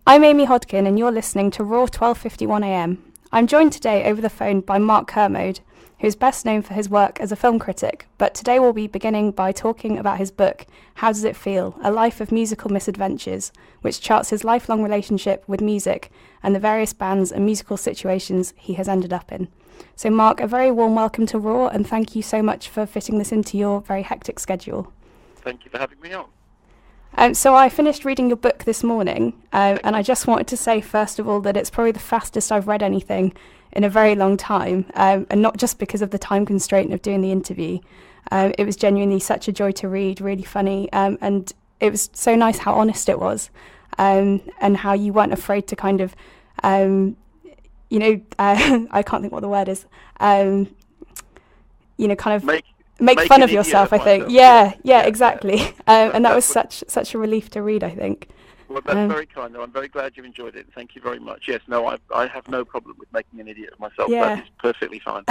I'm Amy Hodkin, and you're listening to Raw 12:51 AM. I'm joined today over the phone by Mark Kermode, who's best known for his work as a film critic, but today we'll be beginning by talking about his book, How Does It Feel? A Life of Musical Misadventures, which charts his lifelong relationship with music and the various bands and musical situations he has ended up in. So Mark, a very warm welcome to Raw, and thank you so much for fitting this into your very hectic schedule. Thank you for having me on. So I finished reading your book this morning, and I just wanted to say, first of all, that it's probably the fastest I've read anything in a very long time, and not just because of the time constraint of doing the interview. It was genuinely such a joy to read, really funny, and it was so nice how honest it was, and how you weren't afraid to kind of, I can't think what the word is, kind of... Make fun of yourself, I think. Yeah, exactly. And that was such a relief to read, I think. Well, that's very kind. I'm very glad you enjoyed it. Thank you very much. Yes, no, I have no problem with making an idiot of myself. Yeah. That is perfectly fine.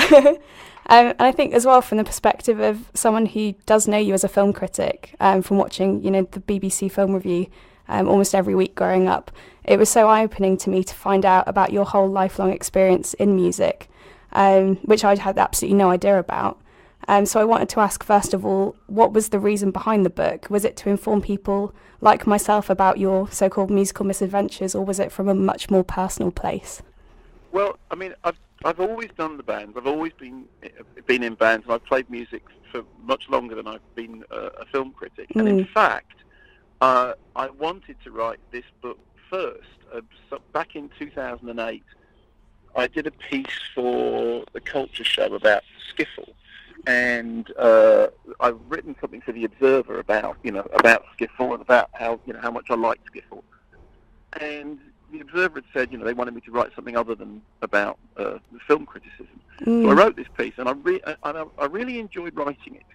And I think as well, from the perspective of someone who does know you as a film critic, from watching, the BBC Film Review almost every week growing up, it was so eye-opening to me to find out about your whole lifelong experience in music, which I had absolutely no idea about. So I wanted to ask, first of all, what was the reason behind the book? Was it to inform people like myself about your so-called musical misadventures, or was it from a much more personal place? Well, I mean, I've always done the bands. I've always been in bands, and I've played music for much longer than I've been a film critic. And in fact, I wanted to write this book first. So back in 2008, I did a piece for the Culture Show about skiffle. And I've written something for the Observer about skiffle and about how much I like skiffle. And the Observer had said they wanted me to write something other than about the film criticism. So I wrote this piece, and I really enjoyed writing it.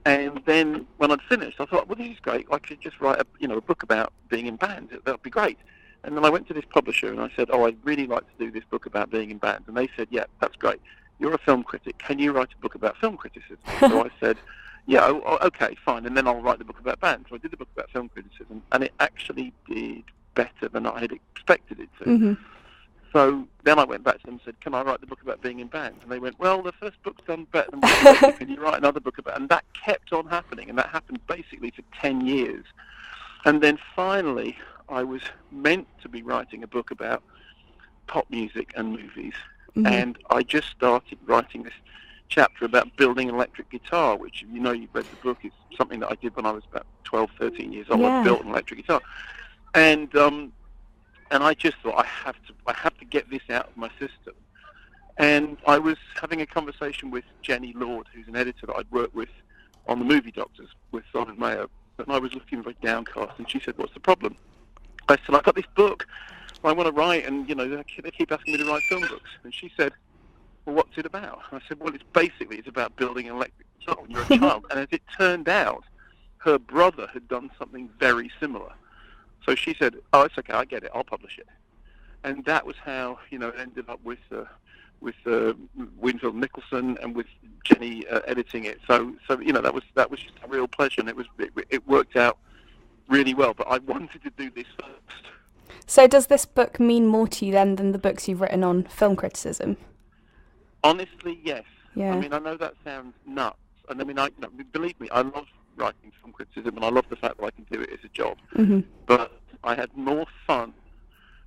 And then when I'd finished, I thought, well, this is great. I could just write a book about being in bands. That'd be great. And then I went to this publisher and I said, I'd really like to do this book about being in bands. And they said, yeah, that's great. You're a film critic. Can you write a book about film criticism? So I said, yeah, okay, fine. And then I'll write the book about bands. So I did the book about film criticism, and it actually did better than I had expected it to. Mm-hmm. So then I went back to them and said, can I write the book about being in bands? And they went, well, the first book's done better than what you wrote. Can you write another book about it? And that kept on happening, and that happened basically for 10 years. And then finally, I was meant to be writing a book about pop music and movies. Mm-hmm. And I just started writing this chapter about building an electric guitar, which, you've read the book, is something that I did when I was about 12, 13 years old. Yeah. I built an electric guitar. And I just thought, I have to get this out of my system. And I was having a conversation with Jenny Lord, who's an editor that I'd worked with on the Movie Doctors with Mayo. And I was looking very downcast, and she said, what's the problem? I said, I've got this book I want to write, and they keep asking me to write film books. And she said, well, what's it about? I said, well, it's about building an electric guitar when you're a child. And as it turned out, her brother had done something very similar. So she said, oh, it's okay, I get it, I'll publish it. And that was how it ended up with Winfield Nicholson and with Jenny editing it. So that was just a real pleasure, and it worked out really well. But I wanted to do this first. So does this book mean more to you then than the books you've written on film criticism? Honestly, yes. Yeah. I mean, I know that sounds nuts. And I mean, believe me, I love writing film criticism, and I love the fact that I can do it as a job. Mm-hmm. But I had more fun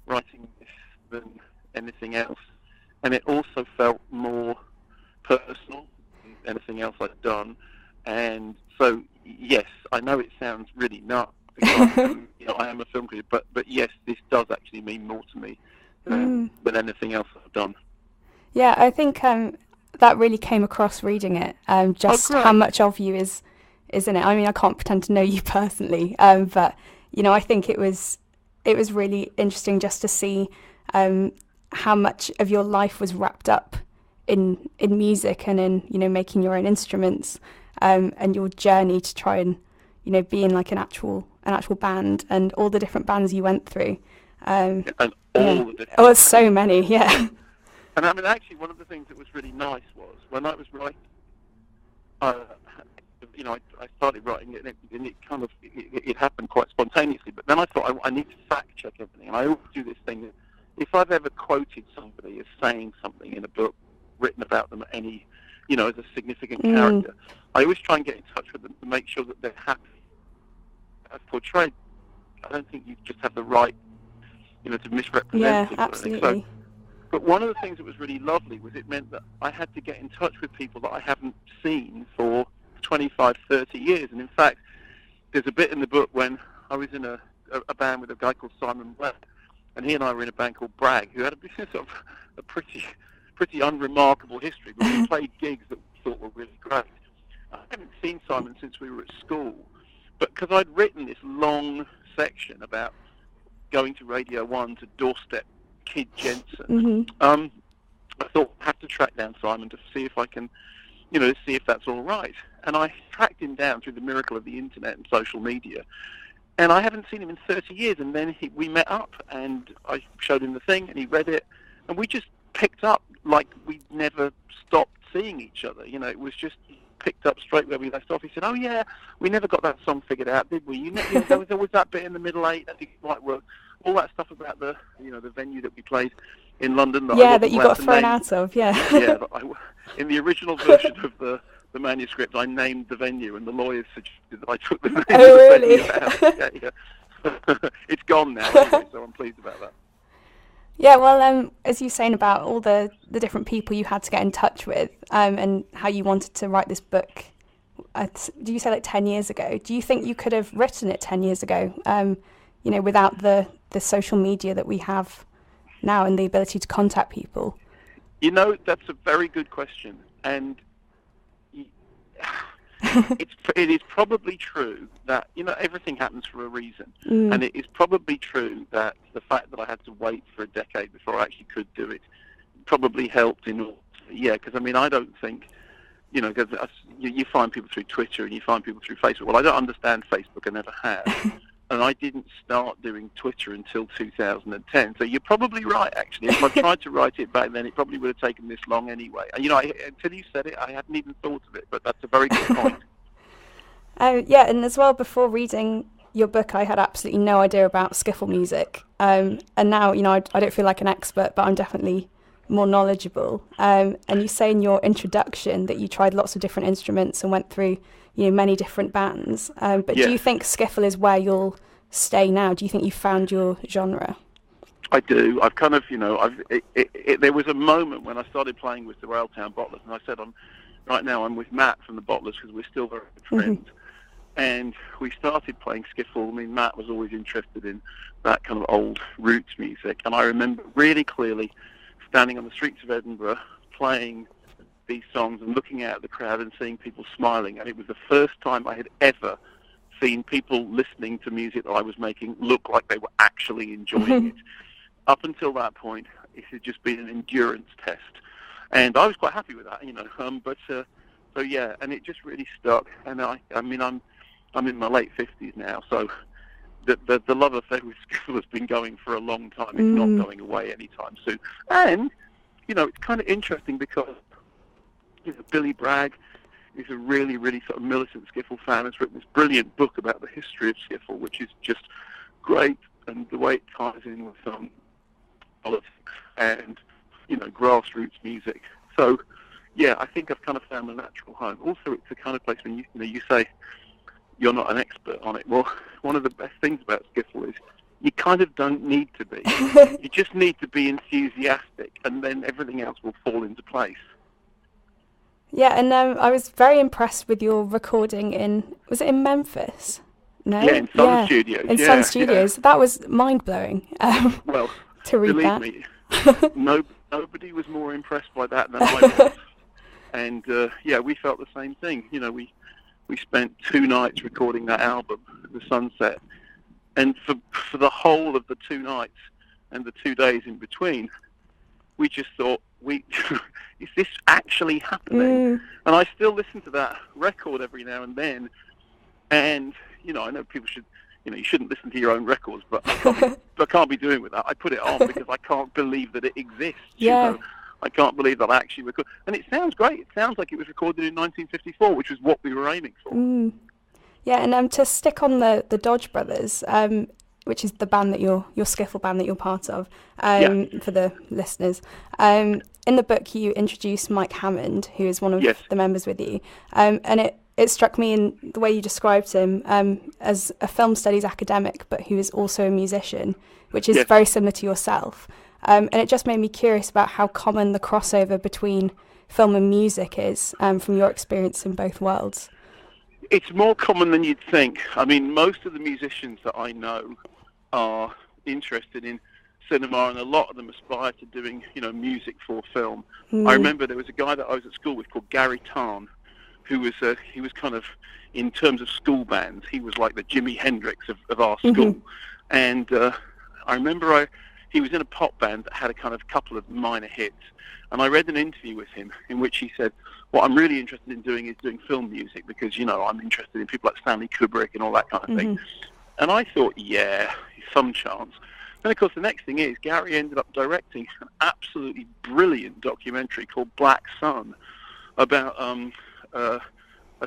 writing this than anything else. And it also felt more personal than anything else I'd done. And so, yes, I know it sounds really nuts. I am a film critic, but yes, this does actually mean more to me than anything else I've done. Yeah, I think that really came across reading it. Just how much of you is in it. I mean, I can't pretend to know you personally, but I think it was really interesting just to see how much of your life was wrapped up in music and in making your own instruments, and your journey to try and be in like an actual band, and all the different bands you went through. And all the different... Oh, so many, yeah. And I mean, actually, one of the things that was really nice was when I was writing, I started writing it, and it kind of it happened quite spontaneously. But then I thought I need to fact check everything, and I always do this thing that if I've ever quoted somebody as saying something in a book written about them as a significant character, I always try and get in touch with them to make sure that they're happy as portrayed. I don't think you just have the right, to misrepresent people. Absolutely. But one of the things that was really lovely was it meant that I had to get in touch with people that I haven't seen for 25, 30 years. And in fact, there's a bit in the book when I was in a band with a guy called Simon Webb, and he and I were in a band called Bragg, who had a pretty unremarkable history, but we played gigs that we thought were really great. I haven't seen Simon since we were at school, but because I'd written this long section about going to Radio 1 to doorstep Kid Jensen, I thought I have to track down Simon to see if I can, see if that's all right. And I tracked him down through the miracle of the internet and social media, and I haven't seen him in 30 years. And then we met up, and I showed him the thing, and he read it, and we just picked up like we never stopped seeing each other. It was just picked up straight where we left off. He said, "Oh yeah, we never got that song figured out, did we? There was always that bit in the middle eight that didn't quite work. All that stuff about the venue that we played in London. That you got thrown out of. Yeah. Yeah. But in the original version of the manuscript, I named the venue, and the lawyers suggested that I took the name of the venue out. Yeah. It's gone now, anyway, so I'm pleased about that. Yeah, well, as you're saying about all the different people you had to get in touch with, and how you wanted to write this book, do you say like 10 years ago? Do you think you could have written it 10 years ago, without the social media that we have now and the ability to contact people? That's a very good question, and it is probably true that everything happens for a reason, and it is probably true that the fact that I had to wait for a decade before I actually could do it probably helped because I don't think because you find people through Twitter and you find people through Facebook. Well, I don't understand Facebook, I never have. And I didn't start doing Twitter until 2010. So you're probably right, actually. If I tried to write it back then, it probably would have taken this long anyway. Until you said it, I hadn't even thought of it, but that's a very good point. And as well, before reading your book, I had absolutely no idea about skiffle music. And now, I don't feel like an expert, but I'm definitely more knowledgeable. And you say in your introduction that you tried lots of different instruments and went through many different bands, but do you think skiffle is where you'll stay now? Do you think you found your genre? I do. I've kind of, there was a moment when I started playing with the Railtown Bottlers, and I said, right now I'm with Matt from the Bottlers because we're still very good friends, and we started playing skiffle. Matt was always interested in that kind of old roots music, and I remember really clearly standing on the streets of Edinburgh playing these songs and looking out at the crowd and seeing people smiling, and it was the first time I had ever seen people listening to music that I was making look like they were actually enjoying it. Up until that point, it had just been an endurance test, and I was quite happy with that, and it just really stuck. And I'm in my late 50s now, so the love affair with skiffle has been going for a long time. It's not going away anytime soon. And it's kind of interesting because Billy Bragg is a really, really sort of militant skiffle fan. Has written this brilliant book about the history of skiffle, which is just great, and the way it ties in with politics and grassroots music. So I think I've kind of found a natural home. Also, it's the kind of place when you say you're not an expert on it. Well, one of the best things about skiffle is you kind of don't need to be. You just need to be enthusiastic, and then everything else will fall into place. Yeah, and I was very impressed with your recording was it in Memphis? No? Yeah, in Sun Studios. In Sun Studios. That was mind-blowing. Well, to read believe that. Me, nobody was more impressed by that than I was. And, we felt the same thing. We spent 2 nights recording that album, The Sunset. And for the whole of the 2 nights and the 2 days in between, we just thought, is this actually happening? And I still listen to that record every now and then, and I know people should, you shouldn't listen to your own records, but I can't be doing with that. I put it on because I can't believe that it exists. I can't believe that I actually recorded. And it sounds great. It sounds like it was recorded in 1954, which was what we were aiming for. Yeah, and to stick on the Dodge Brothers, which is the band that your skiffle band that you're part of, for the listeners. In the book, you introduce Mike Hammond, who is one of the members with you, and it struck me in the way you described him as a film studies academic, but who is also a musician, which is very similar to yourself. And it just made me curious about how common the crossover between film and music is from your experience in both worlds. It's more common than you'd think. I mean, most of the musicians that I know are interested in cinema, and a lot of them aspire to doing, music for film. I remember there was a guy that I was at school with called Gary Tarn, who was he was kind of, in terms of school bands, he was like the Jimi Hendrix of our school. And I remember he was in a pop band that had a kind of couple of minor hits, and I read an interview with him in which he said, what I'm really interested in doing is doing film music because, I'm interested in people like Stanley Kubrick and all that kind of thing. And I thought, some chance. Then, of course, the next thing is Gary ended up directing an absolutely brilliant documentary called Black Sun about a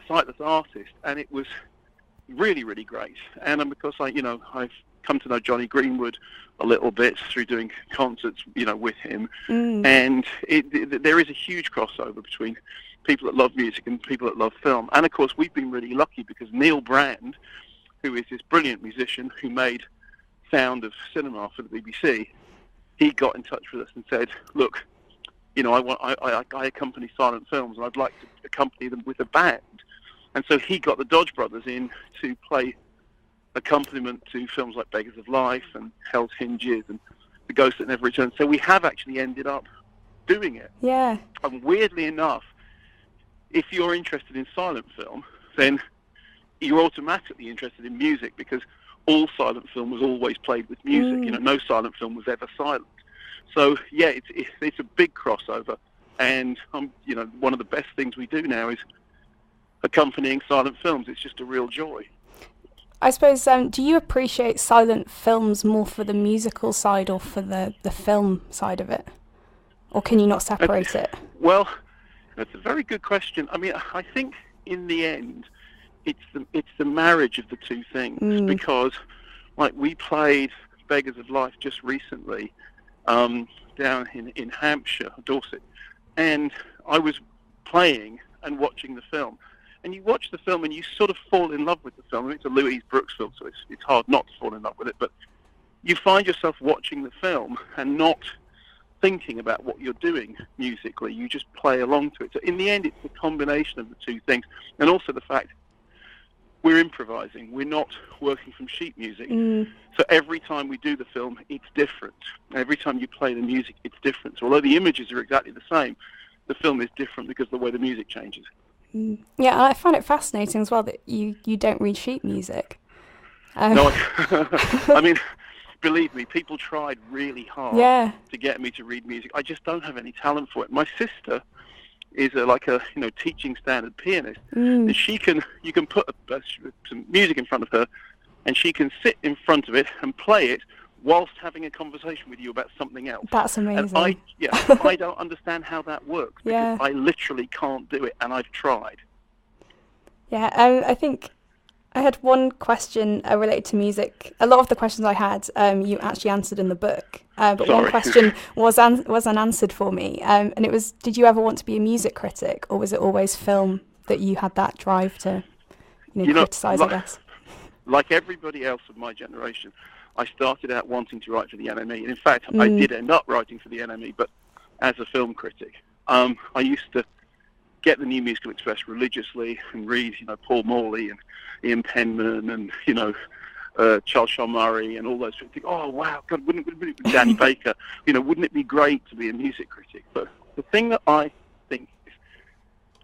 sightless artist, and it was really, really great. And because I've come to know Johnny Greenwood a little bit through doing concerts, with him, and there is a huge crossover between people that love music and people that love film. And of course, we've been really lucky because Neil Brand, who is this brilliant musician who made sound of cinema for the BBC, he got in touch with us and said, look, I accompany silent films and I'd like to accompany them with a band. And so he got the Dodge Brothers in to play accompaniment to films like Beggars of Life and Hell's Hinges and The Ghost That Never Returns. So we have actually ended up doing it. Yeah. And weirdly enough, if you're interested in silent film, then you're automatically interested in music because all silent film was always played with music. No silent film was ever silent. So it's a big crossover, and one of the best things we do now is accompanying silent films. It's just a real joy. I suppose, do you appreciate silent films more for the musical side or for the film side of it? Or can you not separate it? Well, that's a very good question. I mean, I think in the end, it's the marriage of the two things, because like we played Beggars of Life just recently down in Hampshire, Dorset, and I was playing and watching the film. And you watch the film and you sort of fall in love with the film. I mean, it's a Louise Brooks film, so it's hard not to fall in love with it, but you find yourself watching the film and not thinking about what you're doing musically. You just play along to it. So in the end, it's the combination of the two things, and also the fact we're improvising. We're not working from sheet music. So every time we do the film, it's different. Every time you play the music, it's different. So although the images are exactly the same, the film is different because of the way the music changes. Yeah, and I find it fascinating as well that you don't read sheet music. No, I mean, believe me, people tried really hard to get me to read music. I just don't have any talent for it. My sister is a teaching standard pianist, and you can put some music in front of her, and she can sit in front of it and play it whilst having a conversation with you about something else. That's amazing. And I don't understand how that works because I literally can't do it, and I've tried. Yeah, I think I had one question related to music. A lot of the questions I had, you actually answered in the book, but Sorry. one question was unanswered for me, and it was: did you ever want to be a music critic, or was it always film that you had that drive to, criticise? I guess. Like everybody else of my generation, I started out wanting to write for the NME, and in fact, I did end up writing for the NME, but as a film critic. I used to get the New Musical Express religiously and read, Paul Morley and Ian Penman and, Charles Shaw Murray and all those things. Oh, wow, God, wouldn't it be Danny Baker? Wouldn't it be great to be a music critic? But the thing that I think is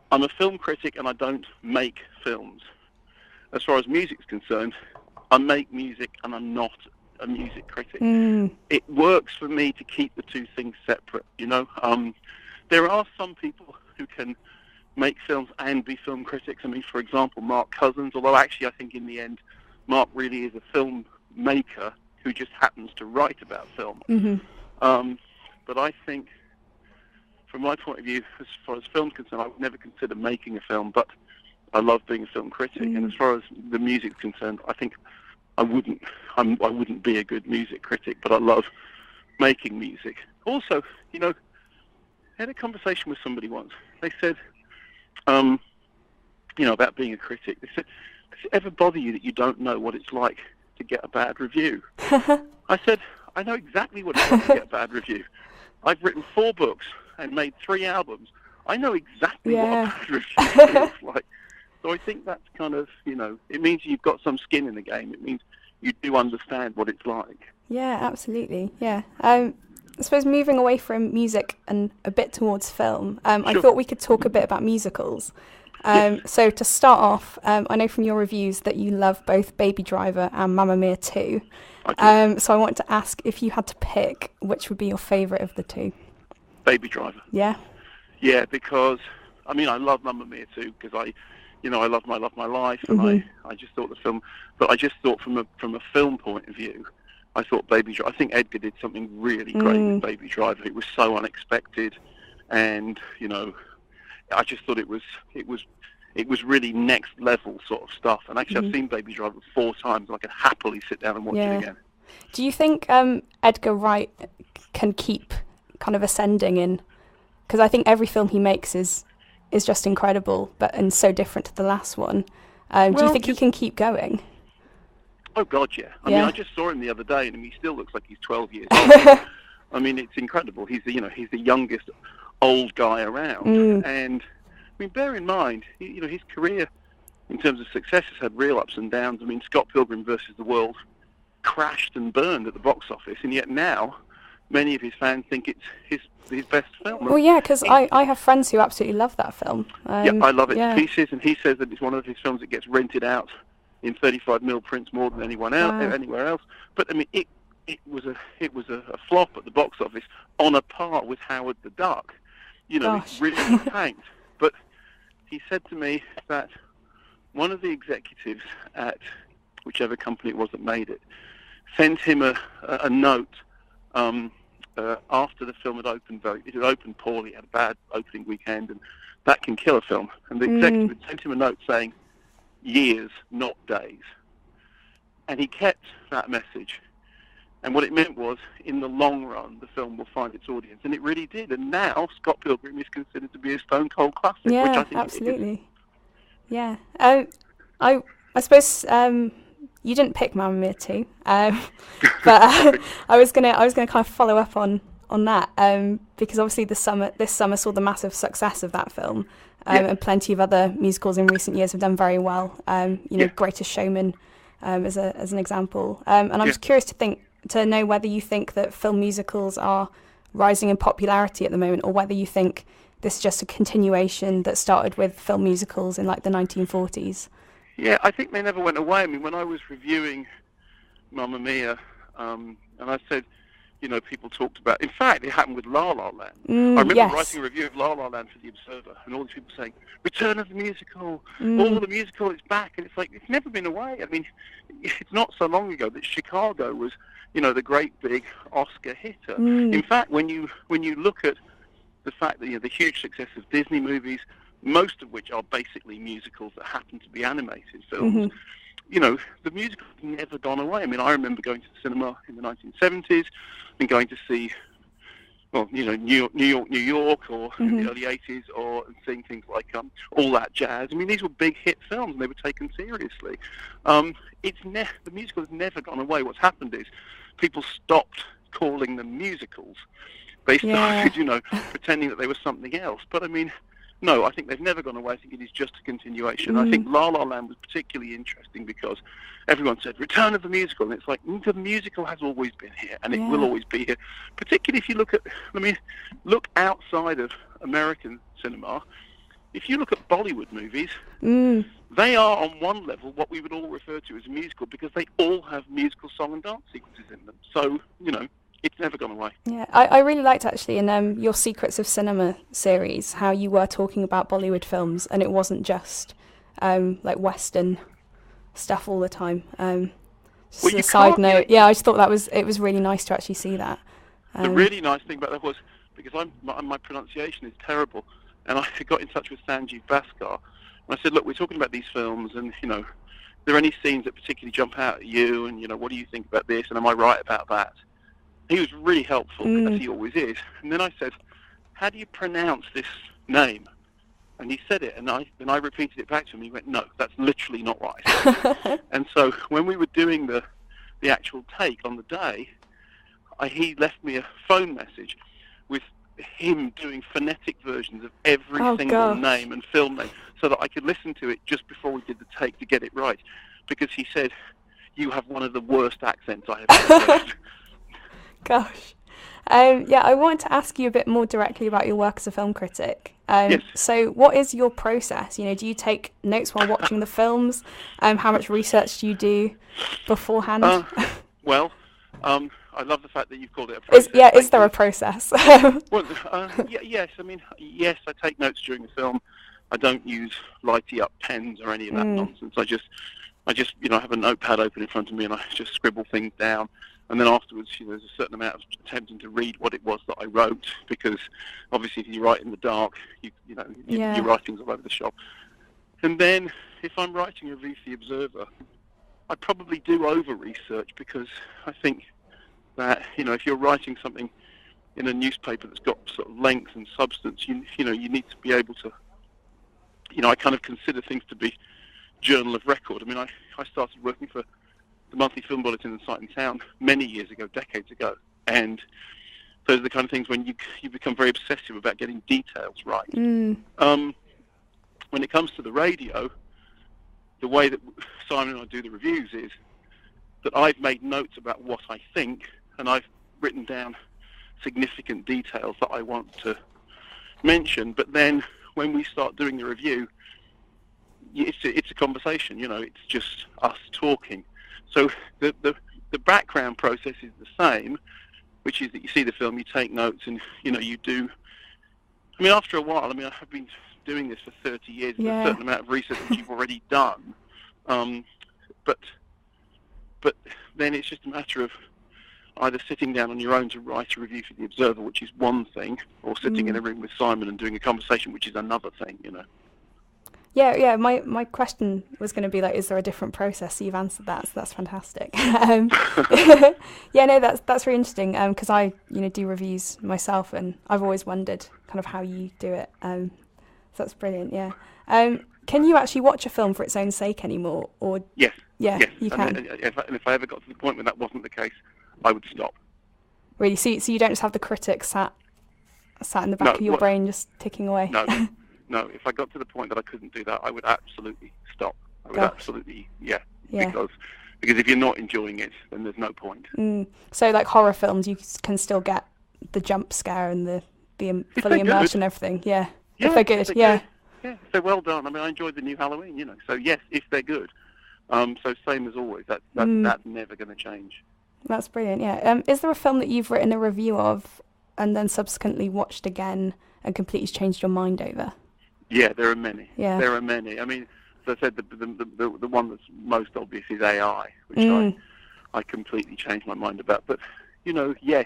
I'm a film critic and I don't make films. As far as music's concerned, I make music and I'm not a music critic. It works for me to keep the two things separate, There are some people who can make films and be film critics. I mean, for example, Mark Cousins, although actually I think in the end Mark really is a film maker who just happens to write about film. But I think from my point of view, as far as film's concerned, I would never consider making a film, but I love being a film critic. And as far as the music's concerned, I think I wouldn't be a good music critic, but I love making music. Also, you know, I had a conversation with somebody once. They said, you know, about being a critic. They said, does it ever bother you that you don't know what it's like to get a bad review? I said, I know exactly what it's like to get a bad review. I've written 4 books and made 3 albums. I know exactly what a bad review feels like. So I think that's kind of, you know, it means you've got some skin in the game. It means you do understand what it's like. Yeah, absolutely. Yeah. I suppose moving away from music and a bit towards film, I thought we could talk a bit about musicals. So to start off, I know from your reviews that you love both Baby Driver and Mamma Mia 2. So I wanted to ask if you had to pick, which would be your favourite of the 2? Baby Driver. Yeah? Yeah, because, I mean, I love Mamma Mia 2 because I love My Life, and I just thought the film, but I just thought from a film point of view, I thought Baby Driver, I think Edgar did something really great with Baby Driver. It was so unexpected, and, you know, I just thought it was really next level sort of stuff. And actually, I've seen Baby Driver 4 times, and I could happily sit down and watch it again. Do you think Edgar Wright can keep kind of ascending in? Because I think every film he makes is just incredible, and so different to the last one. Do you think he can keep going? Oh God, yeah. I mean, I just saw him the other day, and he still looks like he's 12 years old. I mean, it's incredible. He's the youngest old guy around, and I mean, bear in mind, his career in terms of success has had real ups and downs. I mean, Scott Pilgrim versus the World crashed and burned at the box office, and yet now many of his fans think it's his best film. Well, yeah, because I have friends who absolutely love that film. Yeah, I love it to pieces, and he says that it's one of his films that gets rented out in 35mm prints more than anywhere else. But I mean, it was a flop at the box office, on a par with Howard the Duck. You know, it really tanked. But he said to me that one of the executives at whichever company it was that made it sent him a note after the film had opened. It had opened poorly, had a bad opening weekend, and that can kill a film. And the executive had sent him a note saying, years, not days. And he kept that message. And what it meant was, in the long run, the film will find its audience. And it really did. And now, Scott Pilgrim is considered to be a stone cold classic, which I think absolutely. It is. Yeah. I suppose you didn't pick Mamma Mia 2, but I was gonna kind of follow up on that because obviously this summer saw the massive success of that film, and plenty of other musicals in recent years have done very well. Greatest Showman as an example, and I'm just curious to know whether you think that film musicals are rising in popularity at the moment, or whether you think this is just a continuation that started with film musicals in like the 1940s. Yeah, I think they never went away. I mean, when I was reviewing Mamma Mia, and I said, people talked about, in fact, it happened with La La Land. I remember writing a review of La La Land for The Observer, and all these people saying, return of the musical, all the musical is back. And it's like, it's never been away. I mean, it's not so long ago that Chicago was, the great big Oscar hitter. In fact, when you look at the fact that, the huge success of Disney movies, most of which are basically musicals that happen to be animated films, the musical has never gone away. I mean, I remember going to the cinema in the 1970s and going to see, New York, or in the early 80s, or seeing things like All That Jazz. I mean, these were big hit films, and they were taken seriously. The musical has never gone away. What's happened is people stopped calling them musicals. They started, pretending that they were something else. But I mean, no, I think they've never gone away. I think it is just a continuation. I think La La Land was particularly interesting because everyone said, return of the musical. And it's like, the musical has always been here, and it will always be here. Particularly if you look outside of American cinema. If you look at Bollywood movies, they are on one level what we would all refer to as a musical, because they all have musical song and dance sequences in them. So, it's never gone away. Yeah, I really liked actually in your Secrets of Cinema series how you were talking about Bollywood films, and it wasn't just like Western stuff all the time. Just a side note. Yeah, I just thought it was really nice to actually see that. The really nice thing about that was, because my pronunciation is terrible. And I got in touch with Sanjeev Bhaskar, and I said, look, we're talking about these films, and, are there any scenes that particularly jump out at you, and, what do you think about this, and am I right about that? He was really helpful, as he always is. And then I said, how do you pronounce this name? And he said it, and I repeated it back to him. He went, no, that's literally not right. And so when we were doing the actual take on the day, he left me a phone message with him doing phonetic versions of every single name and film name, so that I could listen to it just before we did the take to get it right. Because he said, you have one of the worst accents I have ever heard. Gosh. I wanted to ask you a bit more directly about your work as a film critic. Yes. So what is your process? Do you take notes while watching the films? How much research do you do beforehand? I love the fact that you've called it a process. Is there a process? Yes. I mean, yes, I take notes during the film. I don't use lighty up pens or any of that nonsense. I just have a notepad open in front of me, and I just scribble things down. And then afterwards, there's a certain amount of attempting to read what it was that I wrote, because obviously if you write in the dark, your writing's all over the shop. And then if I'm writing a review for The Observer, I probably do over-research, because I think that, if you're writing something in a newspaper that's got sort of length and substance, you need to be able to, I kind of consider things to be journal of record. I mean, I started working for the Monthly Film Bulletin and Sight and Sound many years ago, decades ago, and those are the kind of things when you become very obsessive about getting details right. When it comes to the radio, the way that Simon and I do the reviews is that I've made notes about what I think, and I've written down significant details that I want to mention. But then when we start doing the review, it's a conversation. It's just us talking. So the background process is the same, which is that you see the film, you take notes, and you do. I mean, after a while, I have been doing this for 30 years with a certain amount of research that you've already done. But then it's just a matter of either sitting down on your own to write a review for The Observer, which is one thing, or sitting in a room with Simon and doing a conversation, which is another thing, Yeah. My question was going to be is there a different process? So you've answered that, so that's fantastic. That's really interesting. Because I do reviews myself, and I've always wondered kind of how you do it. So that's brilliant. Yeah. Can you actually watch a film for its own sake anymore? Or yes. Yeah, yes. You can. And if I ever got to the point where that wasn't the case, I would stop. Really? So you don't just have the critic sat in the back of your brain just ticking away? No. If I got to the point that I couldn't do that, I would absolutely stop. I would absolutely, because if you're not enjoying it, then there's no point. So like horror films, you can still get the jump scare and the fully immersion and everything. Yeah. If they're good. Yeah, if they're well done. I mean, I enjoyed the new Halloween, So yes, if they're good. So same as always. That's never going to change. That's brilliant. Yeah. Is there a film that you've written a review of and then subsequently watched again and completely changed your mind over? Yeah, there are many. Yeah. There are many. I mean, as I said, the one that's most obvious is AI, which I completely changed my mind about. But, yes,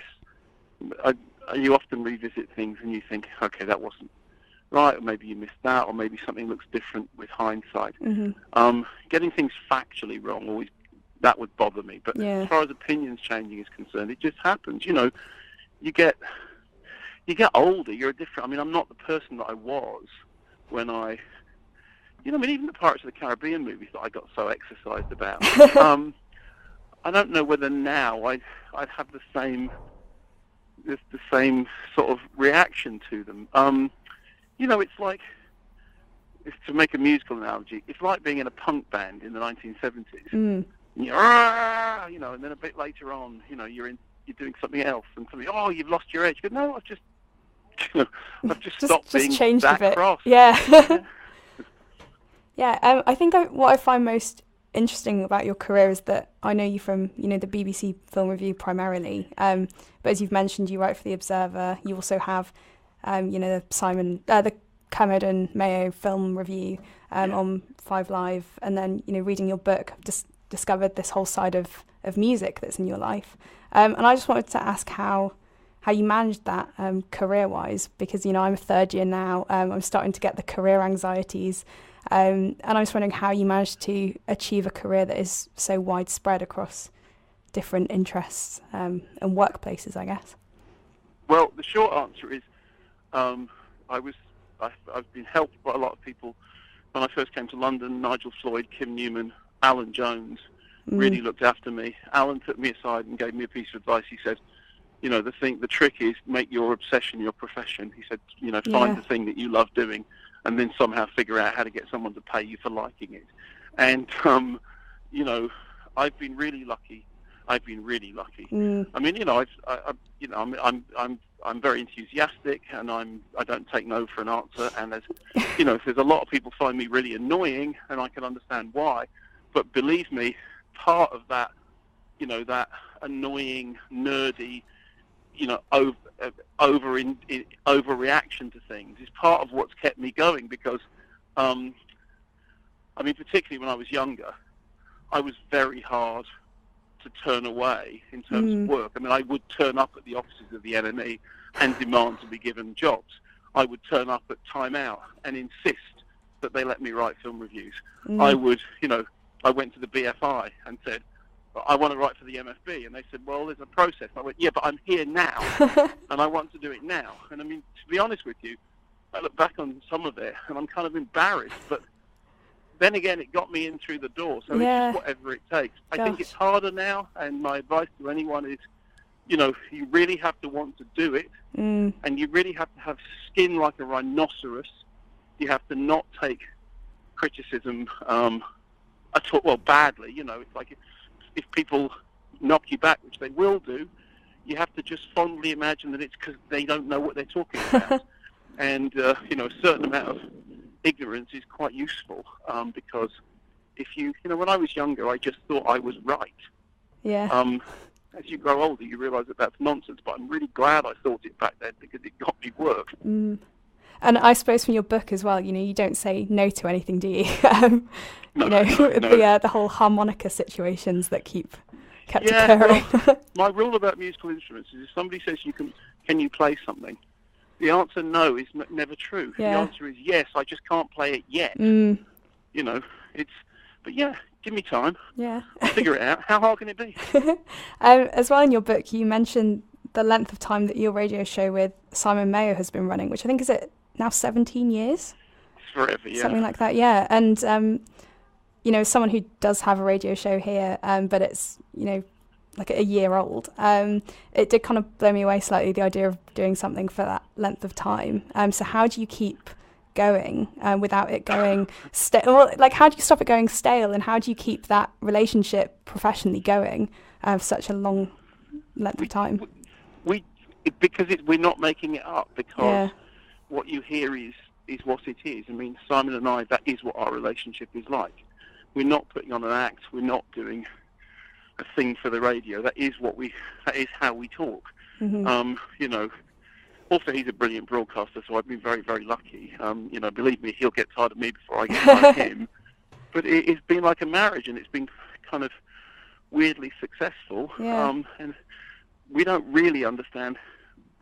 you often revisit things and you think, okay, that wasn't right, or maybe you missed that, or maybe something looks different with hindsight. Getting things factually wrong, that would bother me. But as far as opinions changing is concerned, it just happens. You get older, you're a different... I mean, I'm not the person that I was when I... even the Pirates of the Caribbean movies that I got so exercised about. I don't know whether now I'd have the same sort of reaction to them. It's to make a musical analogy, it's like being in a punk band in the 1970s. And then a bit later on, you're doing something else, and somebody, you've lost your edge. You go, no, I've just stopped being that cross. Yeah. I think what I find most interesting about your career is that I know you from, the BBC Film Review primarily, but as you've mentioned, you write for The Observer. You also have, the Kermode and Mayo Film Review on 5 Live, and then, reading your book, I've just discovered this whole side of music that's in your life. And I just wanted to ask how you managed that career-wise, because, you know, I'm a third year now. I'm starting to get the career anxieties. And I was wondering how you managed to achieve a career that is so widespread across different interests and workplaces, I guess. Well, the short answer is I've been helped by a lot of people. When I first came to London, Nigel Floyd, Kim Newman, Alan Jones really looked after me. Alan took me aside and gave me a piece of advice. He said, you know, the trick is make your obsession your profession. He said, you know, find the thing that you love doing and then somehow figure out how to get someone to pay you for liking it. And, you know, I've been really lucky. I mean, you know, I'm very enthusiastic, and I don't take no for an answer. And there's a lot of people find me really annoying, and I can understand why. But believe me, part of that, you know, that annoying, nerdy, you know, overreaction to things is part of what's kept me going. Because, I mean, particularly when I was younger, I was very hard to turn away in terms of work. I mean, I would turn up at the offices of the NME and demand to be given jobs. I would turn up at time out and insist that they let me write film reviews. I would, you know, I went to the BFI and said, I want to write for the MFB. And they said, well, there's a process. I went, yeah, but I'm here now and I want to do it now. And I mean, to be honest with you, I look back on some of it and I'm kind of embarrassed, but then again, it got me in through the door, so it's just whatever it takes. I think it's harder now, and my advice to anyone is, you know, you really have to want to do it, and you really have to have skin like a rhinoceros. You have to not take criticism at all, well, badly. You know, it's like if people knock you back, which they will do, you have to just fondly imagine that it's because they don't know what they're talking about. And, you know, a certain amount of ignorance is quite useful, because if you know, when I was younger, I just thought I was right. Yeah. As you grow older, you realise that that's nonsense, but I'm really glad I thought it back then because it got me work. And I suppose from your book as well, you know, you don't say no to anything, do you? No, you know, no. The whole harmonica situations that kept occurring. Well, my rule about musical instruments is if somebody says can you play something, the answer no is never true. The answer is yes, I just can't play it yet. You know, but yeah, give me time. Yeah. I'll figure it out. How hard can it be? As well, in your book, you mentioned the length of time that your radio show with Simon Mayo has been running, which I think is it now 17 years? It's forever, yeah. Something like that, yeah. And, you know, someone who does have a radio show here, but it's, you know, like a year old, it did kind of blow me away slightly, the idea of doing something for that length of time. So how do you keep going without it going stale? Well, like, how do you stop it going stale, and how do you keep that relationship professionally going for such a long length of time? Because we're not making it up, because what you hear is what it is. I mean, Simon and I, that is what our relationship is like. We're not putting on an act. We're not doing a thing for the radio. That is how we talk. You know, also he's a brilliant broadcaster, so I've been very, very lucky. You know, believe me, he'll get tired of me before I get tired of him. But it's been like a marriage, and it's been kind of weirdly successful. And we don't really understand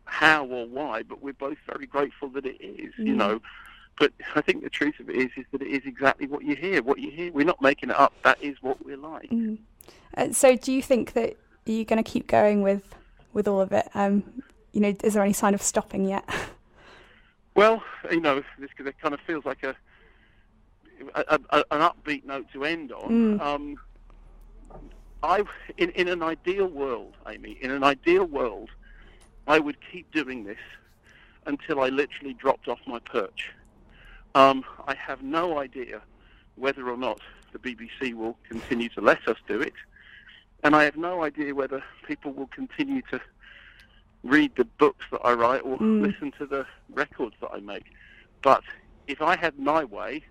how or why, but we're both very grateful that it is, you know. But I think the truth of it is that it is exactly what you hear. We're not making it up. That is what we're like. So do you think that you're going to keep going with all of it? You know, is there any sign of stopping yet? Well, you know, this kind of feels like an upbeat note to end on. In an ideal world, Amy, I would keep doing this until I literally dropped off my perch. I have no idea whether or not the BBC will continue to let us do it, and I have no idea whether people will continue to read the books that I write or listen to the records that I make. But if I had my way,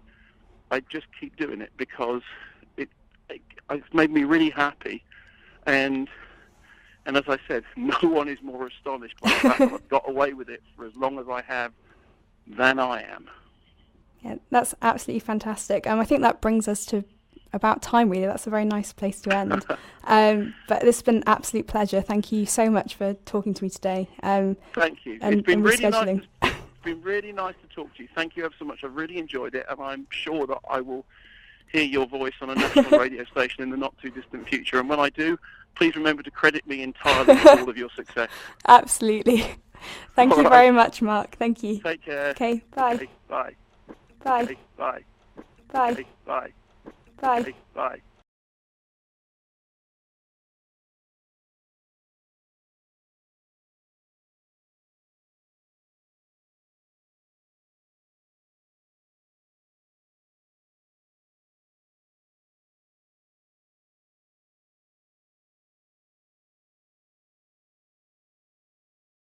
I'd just keep doing it, because it's made me really happy, and as I said, no one is more astonished by the fact that I've got away with it for as long as I have than I am. Yeah, that's absolutely fantastic. I think that brings us to about time, really. That's a very nice place to end. But this has been an absolute pleasure. Thank you so much for talking to me today. Thank you. It's been really nice. It's been really nice to talk to you. Thank you ever so much. I really enjoyed it, and I'm sure that I will hear your voice on a national radio station in the not too distant future. And when I do, please remember to credit me entirely for all of your success. Absolutely. Thank you very much, Mark. Thank you. Take care. Okay, bye. Okay, bye. Bye. Okay, bye. Bye. Okay, bye. Bye. Okay, bye.